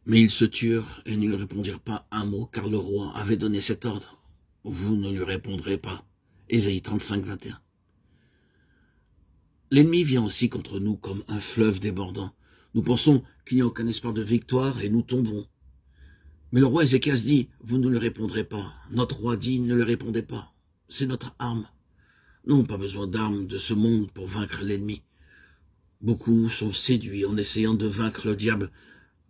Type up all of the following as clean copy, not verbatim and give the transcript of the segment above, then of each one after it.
Mais ils se turent et ne lui répondirent pas un mot, car le roi avait donné cet ordre. Vous ne lui répondrez pas. Ésaïe 35, 21. L'ennemi vient aussi contre nous comme un fleuve débordant. Nous pensons qu'il n'y a aucun espoir de victoire et nous tombons. Mais le roi Ézéchias dit, vous ne lui répondrez pas. Notre roi dit, ne lui répondez pas. C'est notre arme. Nous n'avons pas besoin d'armes de ce monde pour vaincre l'ennemi. Beaucoup sont séduits en essayant de vaincre le diable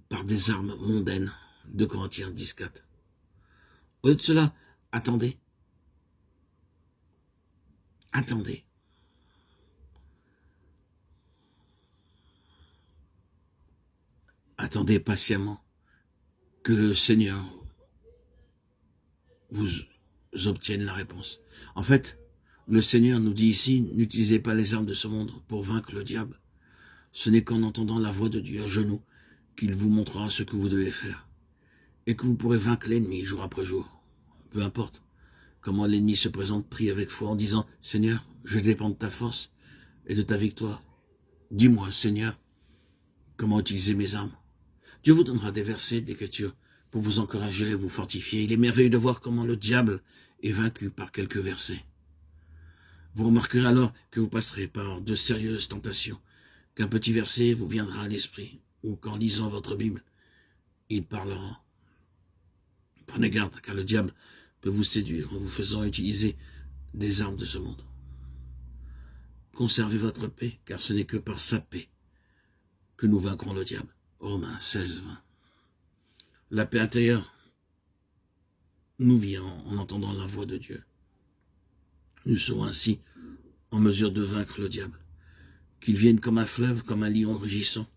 par des armes mondaines. 2 Corinthiens 10, 4. Au lieu de cela, attendez. Attendez. Attendez patiemment que le Seigneur vous obtienne la réponse. En fait, le Seigneur nous dit ici, n'utilisez pas les armes de ce monde pour vaincre le diable. Ce n'est qu'en entendant la voix de Dieu à genoux qu'il vous montrera ce que vous devez faire. Et que vous pourrez vaincre l'ennemi jour après jour. Peu importe comment l'ennemi se présente, prie avec foi en disant, Seigneur, je dépends de ta force et de ta victoire. Dis-moi, Seigneur, comment utiliser mes armes. Dieu vous donnera des versets d'Écriture pour vous encourager et vous fortifier. Il est merveilleux de voir comment le diable est vaincu par quelques versets. Vous remarquerez alors que vous passerez par de sérieuses tentations, qu'un petit verset vous viendra à l'esprit, ou qu'en lisant votre Bible, il parlera. Prenez garde, car le diable peut vous séduire en vous faisant utiliser des armes de ce monde. Conservez votre paix, car ce n'est que par sa paix que nous vaincrons le diable. Romains 16, 20. La paix intérieure nous vient en entendant la voix de Dieu. Nous serons ainsi en mesure de vaincre le diable. Qu'il vienne comme un fleuve, comme un lion rugissant,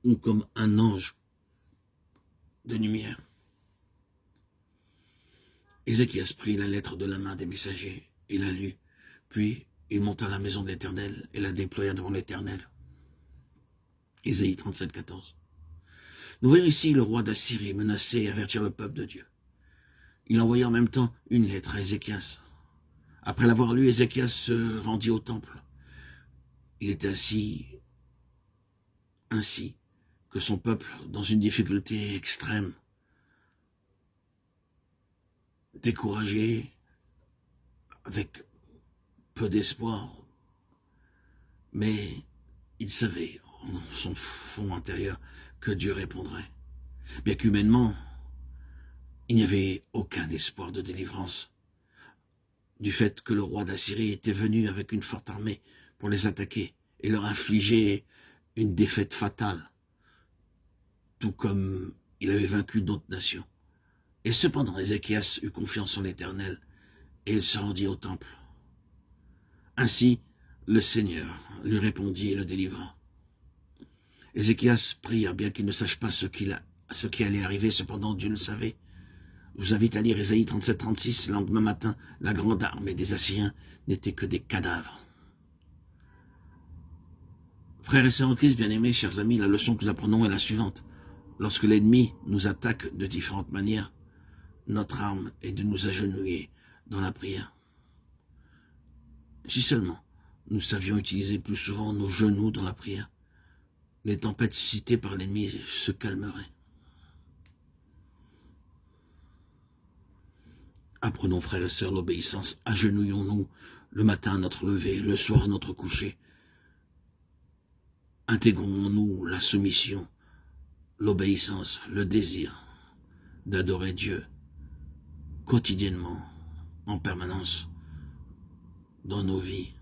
ou comme un ange de lumière. Ézéchias prit la lettre de la main des messagers et la lut. Puis il monta à la maison de l'Éternel et la déploya devant l'Éternel. Ésaïe 37, 14. Nous voyons ici le roi d'Assyrie menacer et avertir le peuple de Dieu. Il envoya en même temps une lettre à Ézéchias. Après l'avoir lu, Ézéchias se rendit au temple. Il était ainsi que son peuple, dans une difficulté extrême, découragé, avec peu d'espoir, mais il savait en son fond intérieur que Dieu répondrait. Bien qu'humainement, il n'y avait aucun espoir de délivrance, du fait que le roi d'Assyrie était venu avec une forte armée pour les attaquer et leur infliger une défaite fatale, tout comme il avait vaincu d'autres nations. Et cependant, Ézéchias eut confiance en l'Éternel, et il se rendit au temple. Ainsi, le Seigneur lui répondit et le délivra. Ézéchias pria, bien qu'il ne sache pas ce qui allait arriver, cependant Dieu le savait. Je vous invite à lire Ésaïe 37, 36. Le lendemain matin, la grande armée des Assyriens n'était que des cadavres. Frères et sœurs en Christ, bien-aimés, chers amis, la leçon que nous apprenons est la suivante. Lorsque l'ennemi nous attaque de différentes manières, notre arme est de nous agenouiller dans la prière. Si seulement nous savions utiliser plus souvent nos genoux dans la prière, les tempêtes suscitées par l'ennemi se calmeraient. Apprenons, frères et sœurs, l'obéissance. Agenouillons-nous le matin à notre lever, le soir à notre coucher. Intégrons-nous la soumission, l'obéissance, le désir d'adorer Dieu quotidiennement, en permanence, dans nos vies.